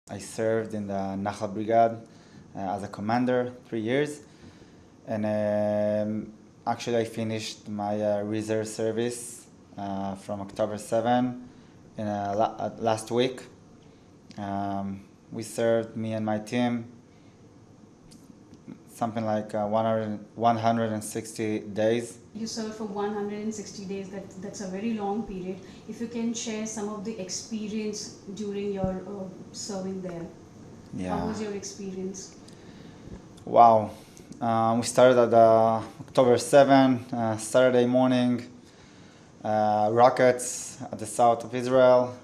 I served in the Nahal Brigade as a commander 3 years, and actually I finished my reserve service from October 7 in last week. We served, me and my team, something like 160 days. You served for 160 days. That's a very long period. If you can share some of the experience during your serving there. Yeah. How was your experience? Wow. We started at October 7, Saturday morning, rockets at the south of Israel.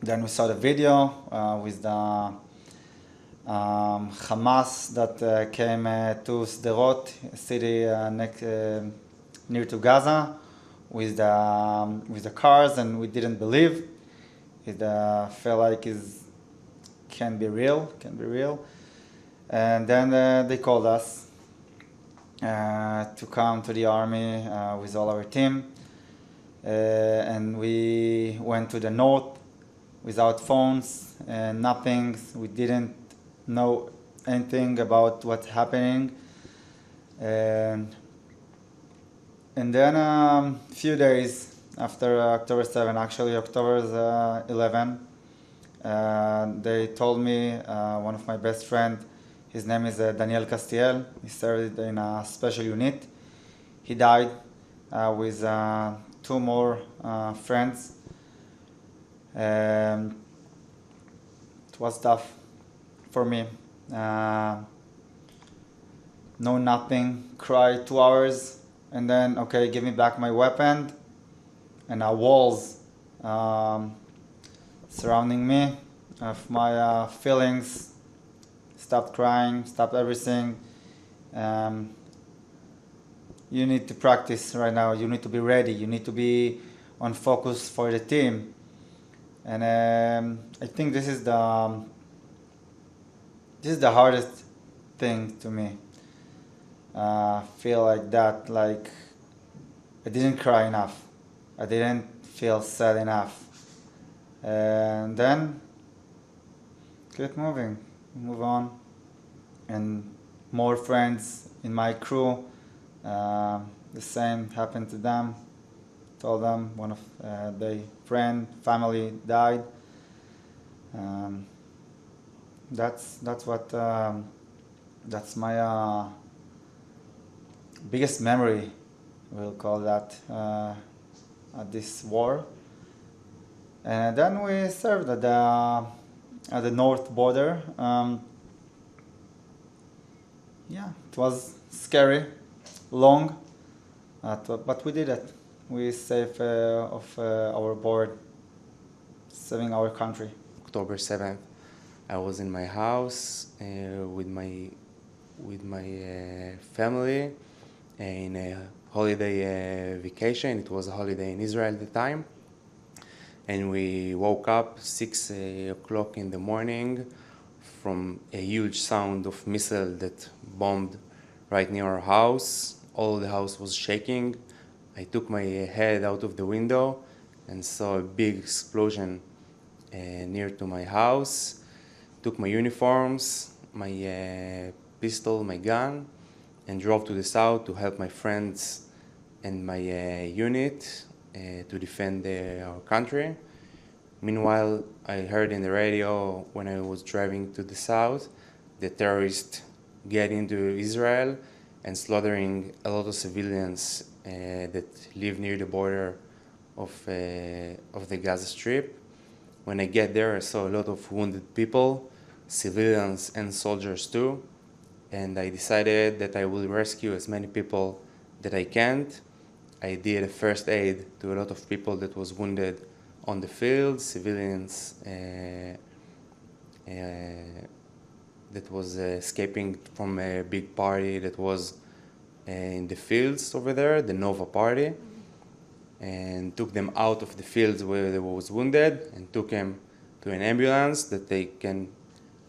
Then we saw the video with the Hamas that came to Sderot, a city near to Gaza, with the cars, and we didn't believe. It felt like it can be real. And then they called us to come to the army with all our team, and we went to the north without phones and nothing. We didn't know anything about what's happening. And then a few days after October 7, actually October 11, they told me, one of my best friends, his name is Daniel Castiel, he served in a special unit. He died with two more friends. It was tough for me. No nothing, cried 2 hours, and then, okay, give me back my weapon, and walls surrounding me of my feelings. Stopped crying, stopped everything. You need to practice right now. You need to be ready. You need to be on focus for the team. And I think this is the hardest thing to me. Feel like that, like I didn't cry enough. I didn't feel sad enough. And then keep moving, move on. And more friends in my crew, the same happened to them. Told them one of their family died. That's my biggest memory, we'll call that, at this war. And then we served at the north border. Yeah, it was scary, long, but we did it. We saved of our board, saving our country. October 7th, I was in my house with my family in a holiday vacation. It was a holiday in Israel at the time. And we woke up 6 o'clock in the morning from a huge sound of missile that bombed right near our house. All the house was shaking. I took my head out of the window and saw a big explosion near to my house. Took my uniforms, my pistol, my gun, and drove to the south to help my friends and my unit to defend our country. Meanwhile, I heard in the radio when I was driving to the south, the terrorists get into Israel and slaughtering a lot of civilians that live near the border of the Gaza Strip. When I get there, I saw a lot of wounded people, civilians and soldiers too, and I decided that I will rescue as many people that I can. I did a first aid to a lot of people that was wounded on the field, civilians that was escaping from a big party that was in the fields over there, the Nova party, and took them out of the fields where they was wounded and took them to an ambulance that they can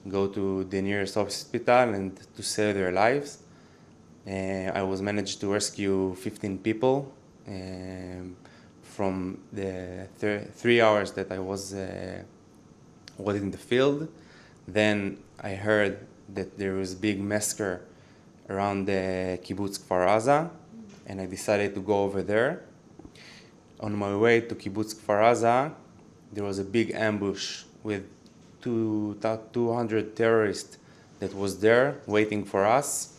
go to the nearest hospital and to save their lives. I was managed to rescue 15 people from the 3 hours that I was was in the field. Then I heard that there was a big massacre around the kibbutz Kfar Aza, and I decided to go over there. On my way to kibbutz Kfar Aza, there was a big ambush with 200 terrorists that was there waiting for us.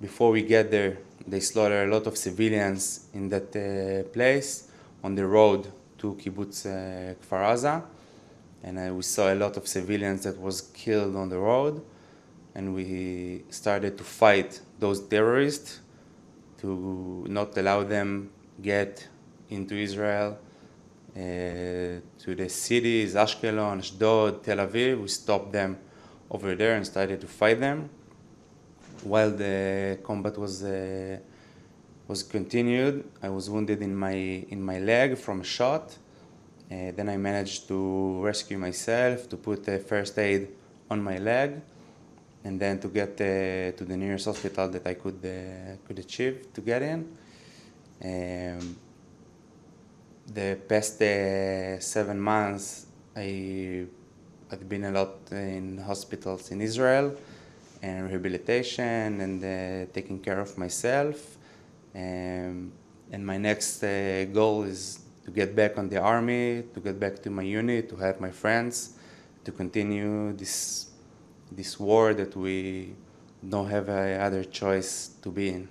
Before we get there, they slaughtered a lot of civilians in that place on the road to kibbutz Kfar Aza, and we saw a lot of civilians that was killed on the road, and we started to fight those terrorists to not allow them get into Israel, to the cities, Ashkelon, Ashdod, Tel Aviv. We stopped them over there and started to fight them. While the combat was continued, I was wounded in my leg from a shot. Then I managed to rescue myself, to put first aid on my leg, and then to get to the nearest hospital that I could achieve to get in. The past 7 months, I've been a lot in hospitals in Israel, and rehabilitation, and taking care of myself. And my next goal is to get back on the army, to get back to my unit, to help my friends, to continue this war that we don't have other choice to be in.